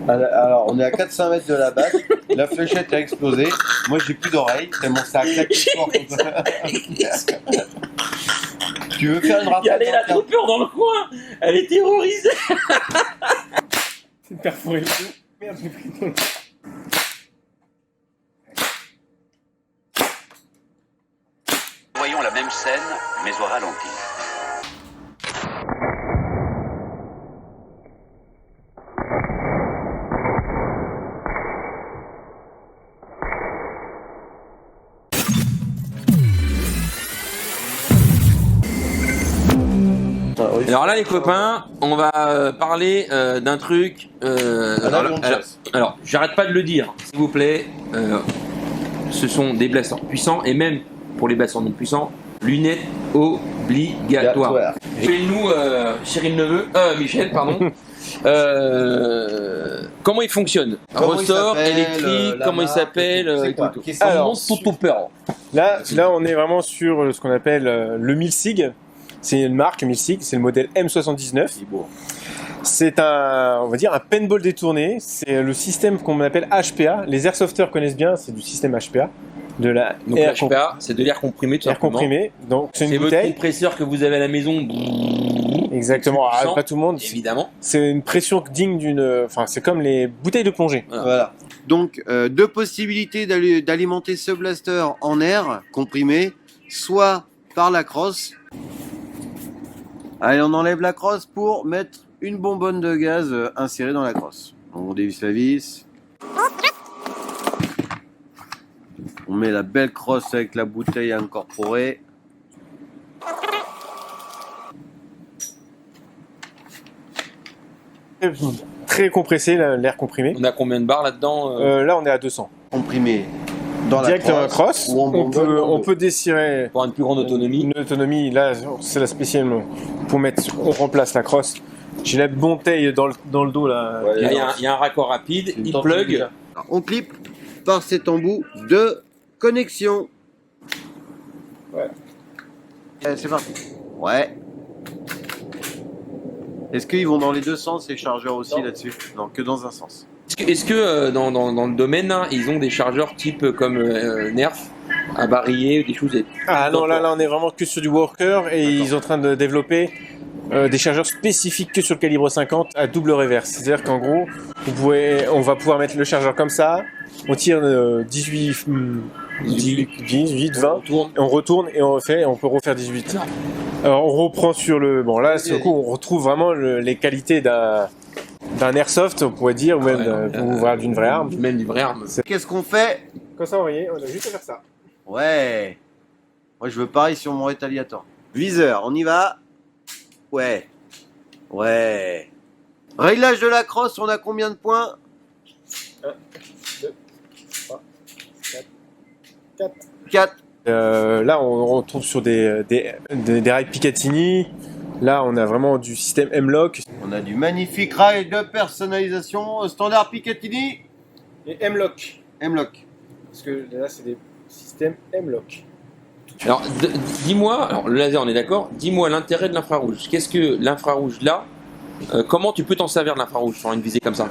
Alors, on est à 400 mètres de la base. La fléchette a explosé. Moi, j'ai plus d'oreilles. Tellement ça a claqué fort. Tu veux faire une Il y rafale avait la troupure dans le coin. Elle est terrorisée. C'est perforé le coup. Merde, j'ai pris ton... Voyons la même scène, mais au ralenti. Alors là, les copains, on va parler d'un truc. Alors, j'arrête pas de le dire, s'il vous plaît. Ce sont des blasters puissants et même pour les blasters non puissants, lunettes obligatoires. Nous, Cyril Neveu, Michel, pardon. Comment il fonctionne? Ressort, électrique, comment il s'appelle? Alors, là, on est vraiment sur ce qu'on appelle le Milsig. C'est une marque Milsig, c'est le modèle M79. C'est on va dire un paintball détourné. C'est le système qu'on appelle HPA. Les airsofters connaissent bien, c'est du système HPA. Donc HPA, c'est de l'air comprimé, tout simplement. Comprimé. Donc c'est une votre bouteille. compresseur que vous avez à la maison. Exactement. Pas tout le monde. Évidemment. C'est une pression digne d'une. Enfin, c'est comme les bouteilles de plongée. Voilà. Donc deux possibilités d'alimenter ce blaster en air comprimé, soit par la crosse. Allez, on enlève la crosse pour mettre une bonbonne de gaz insérée dans la crosse. On dévisse la vis. On met la belle crosse avec la bouteille incorporée. Très compressé, l'air comprimé. On a combien de barres là-dedans? Là, on est à 200. Comprimé dans directement la crosse. On peut dessirer pour une plus grande autonomie. Une autonomie, là, c'est la spéciale. Pour mettre, on remplace la crosse. J'ai la bouteille dans le dos là. Ouais, il y a un raccord rapide, il plug. Alors, on clip par cet embout de connexion. Ouais. C'est parti. Ouais. Est-ce qu'ils vont dans les deux sens, les chargeurs aussi là-dessus? Non, que dans un sens. Est-ce que dans le domaine, hein, ils ont des chargeurs type comme Nerf à barillet, des choses? Ah non, là on est vraiment que sur du worker et ils sont en train de développer des chargeurs spécifiques que sur le calibre 50 à double reverse. C'est-à-dire qu'en gros, on va pouvoir mettre le chargeur comme ça, on tire 18, 20, on retourne et on refait, et on peut refaire 18. Alors on reprend sur le... Bon là, sur le coup, on retrouve vraiment les qualités d'un airsoft, on pourrait dire, ou même d'une vraie arme. Même d'une vraie arme. Qu'est-ce qu'on fait? Comme ça, vous voyez, on a juste à faire ça. Ouais. Moi, je veux pareil sur mon rétaliateur. Viseur, on y va. Ouais. Ouais. Réglage de la crosse, on a combien de points? 1, 2, 3, 4. 4. Là, on retrouve sur des rails Picatinny. Là, on a vraiment du système M-Lock. On a du magnifique rail de personnalisation standard Picatinny. Et M-Lock. M-Lock. Parce que là, c'est des systèmes M-Lock. Alors, dis-moi, alors le laser, on est d'accord, dis-moi l'intérêt de l'infrarouge. Qu'est-ce que l'infrarouge là, comment tu peux t'en servir de l'infrarouge sur une visée comme ça?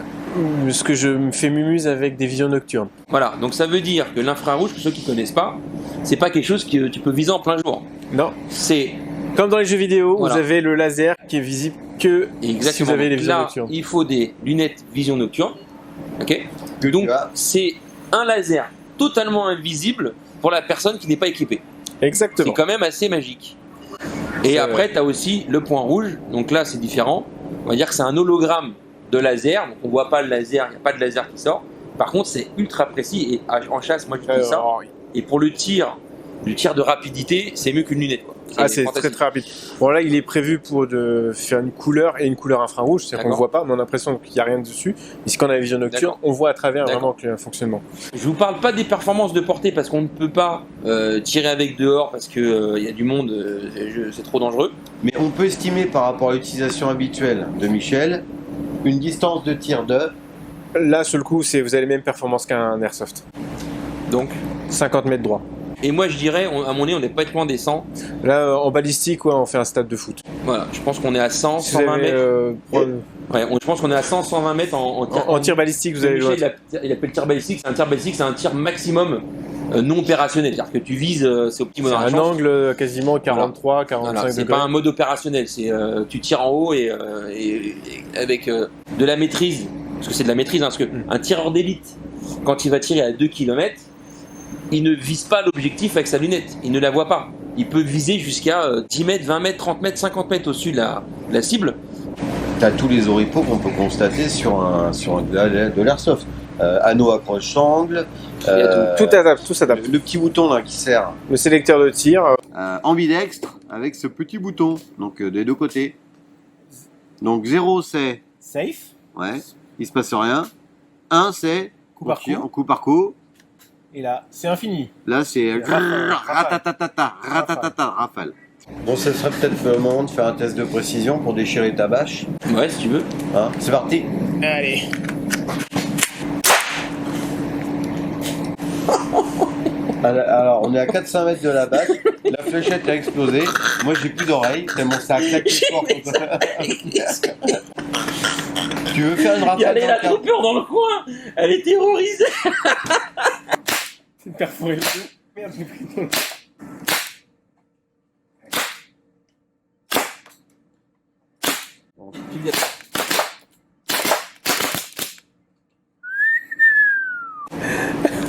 Parce que je me fais mumuse avec des visions nocturnes. Voilà, donc ça veut dire que l'infrarouge, pour ceux qui ne connaissent pas, c'est pas quelque chose que tu peux viser en plein jour. Non. C'est comme dans les jeux vidéo, voilà. Vous avez le laser qui est visible que si vous avez les visions nocturnes. Il faut des lunettes vision nocturne. Ok. Donc c'est un laser totalement invisible pour la personne qui n'est pas équipée. Exactement. C'est quand même assez magique. Et après, tu as aussi le point rouge. Donc là, c'est différent. On va dire que c'est un hologramme de laser. Donc on voit pas le laser, il n'y a pas de laser qui sort. Par contre, c'est ultra précis. Et en chasse, moi, je dis ça. Et pour le tir de rapidité, c'est mieux qu'une lunette, quoi. C'est très très rapide. Bon là, il est prévu pour faire une couleur et une couleur infrarouge, c'est-à-dire qu'on ne voit pas, mais on a l'impression qu'il n'y a rien dessus. Mais si on a la vision nocturne, on voit à travers vraiment le fonctionnement. Je vous parle pas des performances de portée parce qu'on ne peut pas tirer avec dehors parce que y a du monde, c'est trop dangereux. Mais on peut estimer par rapport à l'utilisation habituelle de Michel une distance de tir de... Là, sur le coup, vous avez les mêmes performances qu'un airsoft. Donc 50 mètres droit. Et moi, je dirais, à mon nez, on n'est pas loin des 100. Là, en balistique, ouais, on fait un stade de foot. Voilà, je pense qu'on est à 100, Si vous 120 avez, mètres. Ouais, je pense qu'on est à 100, 120 mètres en tir balistique, vous allez loin. Il appelle tir balistique. C'est un tir balistique, c'est un tir maximum non opérationnel. C'est-à-dire que tu vises, c'est au petit mode. Un angle quasiment 43, 45 voilà, c'est degrés. pas un mode opérationnel. C'est tu tires en haut et avec de la maîtrise. Parce que c'est de la maîtrise, hein, parce qu'un tireur d'élite, quand il va tirer à 2 km, il ne vise pas l'objectif avec sa lunette. Il ne la voit pas. Il peut viser jusqu'à 10 mètres, 20 mètres, 30 mètres, 50 mètres au-dessus de la cible. Tu as tous les oripeaux qu'on peut constater sur de l'airsoft. Anneau accroche-angle. Tout s'adapte. Le petit bouton là qui sert. Le sélecteur de tir. Ambidextre avec ce petit bouton. Donc des deux côtés. Donc 0 c'est. Safe. Ouais. Il se passe rien. 1 c'est. Coup par coup. Et là, c'est infini. Là c'est. Rafale. Rafale. Bon, ce serait peut-être le moment de faire un test de précision pour déchirer ta bâche. Ouais, si tu veux. Hein, c'est parti. Allez. Alors, on est à 400 mètres de la bâche. La fléchette a explosé. Moi, j'ai plus d'oreilles. Tellement ça a claqué fort. Tu veux faire une rafale? Il y avait la troupure dans le coin. Elle est terrorisée. C'est perforé le dos. Merde, j'ai pris ton...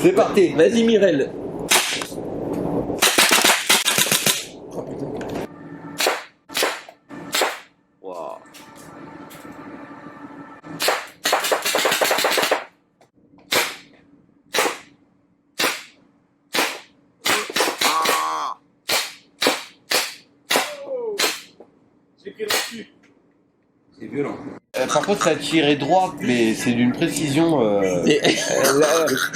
C'est parti. Vas-y, Mirel. Wow. J'ai pris là-dessus. C'est violent. Par contre, ça a tiré droit, mais c'est d'une précision.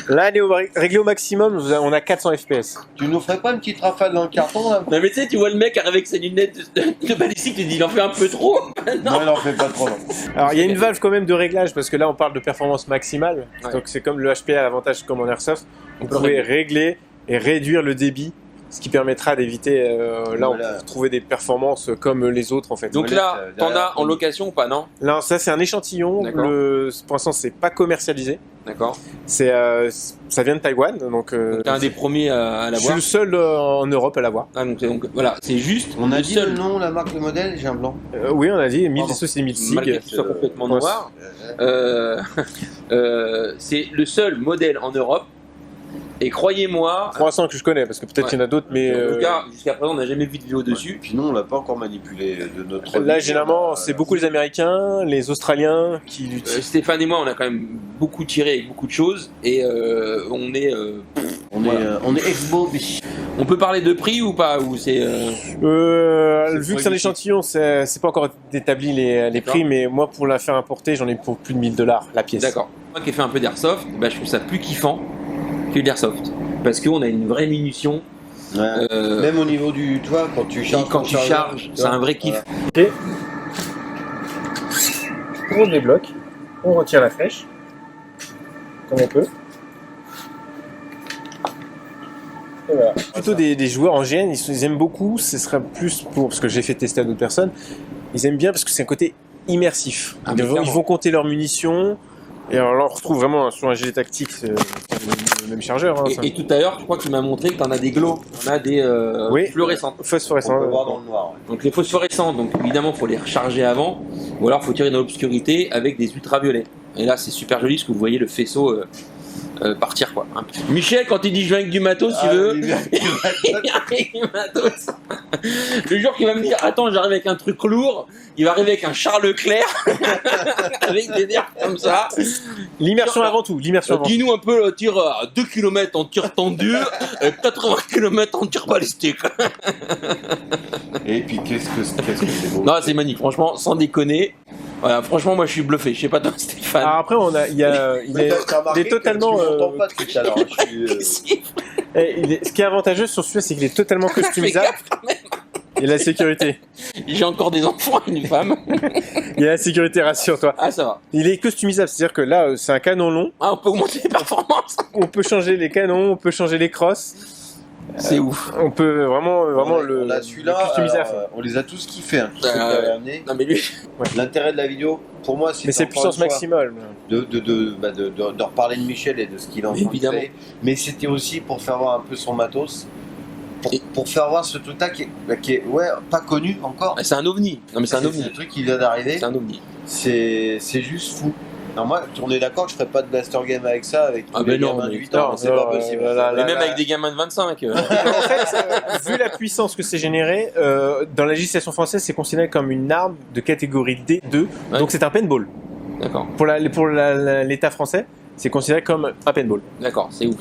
Là, elle est réglée au maximum. On a 400 FPS. Tu nous ferais pas une petite rafale dans le carton là? Non mais tu sais, tu vois le mec arriver avec ses lunettes de balistique, tu te dis il en fait un peu trop. Non, il en fait pas trop. Non. Alors, il y a une valve quand même de réglage parce que là, on parle de performance maximale. Ouais. Donc, c'est comme le HPA, l'avantage comme en airsoft. On peut régler et réduire le débit, ce qui permettra d'éviter. Là, on peut trouver des performances comme les autres en fait. Donc là, t'en as en location ou pas, non? Là, ça c'est un échantillon. D'accord. Pour l'instant, c'est pas commercialisé. D'accord. C'est, ça vient de Taïwan, donc. T'es un des premiers à je suis l'avoir. le seul en Europe à l'avoir. Ah, donc voilà, c'est juste. On a le dit seul. le nom, la marque, le modèle, j'ai un blanc. Oui, on a dit 1000, Pardon. c'est 1000 Malgré SIG. qu'il soit complètement Ouais. noir. C'est le seul modèle en Europe. Et croyez-moi. 300 que je connais, parce que peut-être Ouais. qu'il y en a d'autres, mais. En tout cas, jusqu'à présent, on n'a jamais vu de vidéo dessus. Puis nous, on l'a pas encore manipulé de notre. Là, généralement, c'est beaucoup les Américains, les Australiens qui l'utilisent. Stéphane et moi, on a quand même beaucoup tiré avec beaucoup de choses. Et on est. On est ex-beau. On peut parler de prix ou pas? Ou c'est. Vu que c'est un échantillon, c'est pas encore établi les D'accord. prix, mais moi, pour la faire importer, j'en ai pour plus de $1000 la pièce. D'accord. Moi qui ai fait un peu d'airsoft, bah, je trouve ça plus kiffant que l'airsoft. Parce qu'on a une vraie munition. Ouais. Même au niveau du. Tu vois, quand tu charges. Et quand tu charges, c'est un vrai kiff. Ok. On débloque, on retire la flèche, comme on peut. Et voilà. Plutôt des joueurs en GN, ils aiment beaucoup, ce serait plus pour, parce que j'ai fait tester à d'autres personnes, ils aiment bien parce que c'est un côté immersif. Ah, ils, mais vont, ils vont compter leurs munitions, et alors là on retrouve vraiment sur un gilet tactique le même chargeur. Hein, Et tout à l'heure, je crois qu'il m'a montré que tu en as des glows, on a des Oui. fluorescentes. On Phosphorescent. peut voir dans le noir. Ouais. Donc les phosphorescents, donc évidemment, il faut les recharger avant, ou alors il faut tirer dans l'obscurité avec des ultraviolets. Et là, c'est super joli parce que vous voyez le faisceau partir, quoi. Michel, quand il dit je viens avec du matos, tu veux. Il vient avec du matos. Le jour qu'il va me dire attends, j'arrive avec un truc lourd, il va arriver avec un Charles Leclerc avec des nerfs comme ça. L'immersion avant tout. L'immersion avant tout. Dis-nous un peu le tir à 2 km en tir tendu, 80 km en tir balistique. Et puis qu'est-ce que c'est beau. Non, c'est magnifique, franchement, sans déconner. Voilà, franchement, moi je suis bluffé. Je sais pas toi, Stéphane. Alors après, il est totalement. Tu m'entends pas depuis tout à l'heure. Je suis, Ce qui est avantageux sur celui-là, c'est qu'il est totalement customisable. Il y a la sécurité. J'ai encore des enfants et une femme. Il y a la sécurité, rassure-toi. Ah, ça va. Il est customisable, c'est-à-dire que là, c'est un canon long. Ah, on peut augmenter les performances. On peut changer les canons, on peut changer les crosses. C'est ouf. On peut vraiment le customiser à fond. on les a tous kiffés. Hein, Non mais lui, l'intérêt de la vidéo, pour moi, c'est Mais c'est puissance maximale. de reparler de Michel et de ce qu'il a en train de Évidemment. faire. Mais c'était aussi pour faire voir un peu son matos. Pour faire voir ce truc-là qui est pas connu encore. c'est un ovni. Non mais c'est un ovni. Le truc qui vient d'arriver. C'est un ovni. C'est juste fou. Non, moi, on est d'accord que je ferais pas de Blaster Game avec ça, avec tous les gamins de 8 ans, c'est pas possible. Et même avec des gamins de 25. En fait, vu la puissance que c'est généré, dans la législation française, c'est considéré comme une arme de catégorie D2, donc c'est un paintball. D'accord. Pour l'État français, c'est considéré comme un paintball. D'accord, c'est ouf.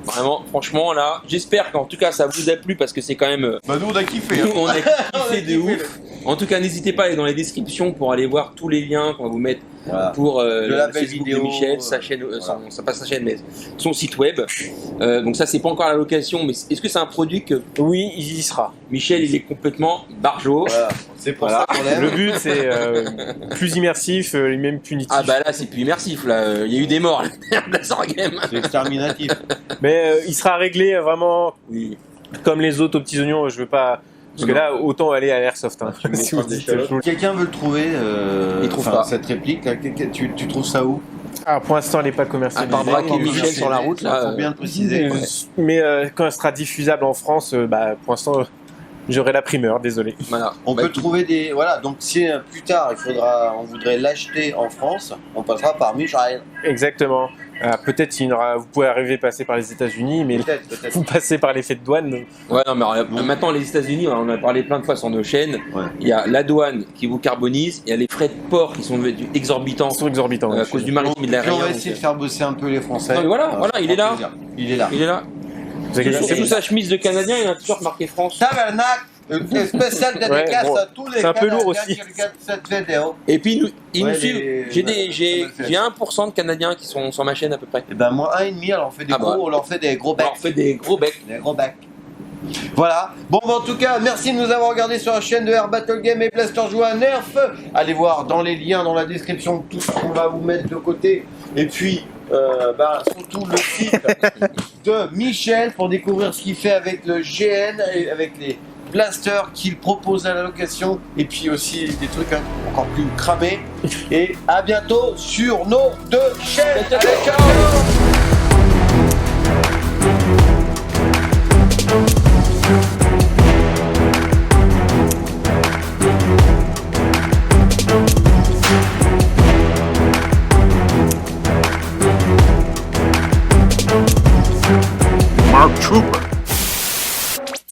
Vraiment, franchement, là, j'espère qu'en tout cas ça vous a plu parce que c'est quand même. Bah, nous on a kiffé. Nous, on a kiffé de ouf. En tout cas, n'hésitez pas à aller dans les descriptions pour aller voir tous les liens qu'on va vous mettre pour le label Facebook vidéo, de Michel, sa chaîne, pas sa chaîne, mais son site web. Donc ça, c'est pas encore à la location, mais est-ce que c'est un produit que Oui, il y sera. Michel, il est complètement barjot. Voilà. C'est pour ça qu'on l'aime. Le but, c'est plus immersif, même punitif. Ah bah là, c'est plus immersif. Là, il y a eu des morts là, de la Star Game. C'est exterminatif. Mais il sera réglé vraiment Oui. comme les autres aux petits oignons. Je veux pas. Parce que là, autant aller à l'Airsoft. Hein. Si vous dites, Quelqu'un veut le trouver, Il trouve pas. cette réplique, là, tu trouves ça où? pour l'instant, elle n'est pas commercialisée. À part braquer Michel sur la route, là. Faut bien le préciser. Mais quand elle sera diffusable en France, pour l'instant, j'aurai la primeur, désolé. Voilà. On peut trouver des. Voilà, donc si plus tard on voudrait l'acheter en France, on passera par Michel. Exactement. Peut-être vous pouvez arriver à passer par les États-Unis, mais Peut-être. vous passez par l'effet de douane. Ouais, non, mais maintenant, les États-Unis, on en a parlé plein de fois sur nos chaînes. Ouais. Il y a la douane qui vous carbonise, il y a les frais de port qui sont exorbitants Ils sont exorbitants. à cause du maritime et de Puis on l'aérien. va essayer de faire bosser un peu les Français. Non, mais voilà, il est là. Il est là. Il est là. C'est sous sa chemise de Canadien, il a un t-shirt marqué France. Tabarnak! Une spéciale dédicace bon, à tous les c'est un peu lourd Canadiens aussi. qui regardent cette vidéo. Et puis, ils Ouais, nous suivent. J'ai ça me fait 1% de Canadiens qui sont sur ma chaîne à peu près. Et ben moi 1,5, alors on leur fait des gros On becs. leur fait des gros becs. Des gros becs. Voilà. Bon, bah, en tout cas, merci de nous avoir regardé sur la chaîne de Air Battle Game et Blaster joue à Nerf. Allez voir dans les liens, dans la description, tout ce qu'on va vous mettre de côté. Et puis, surtout le site de Michel pour découvrir ce qu'il fait avec le GN et avec les blasters qu'il propose à la location. Et puis aussi des trucs encore plus cramés. Et à bientôt sur nos deux chaînes. Allez, ciao!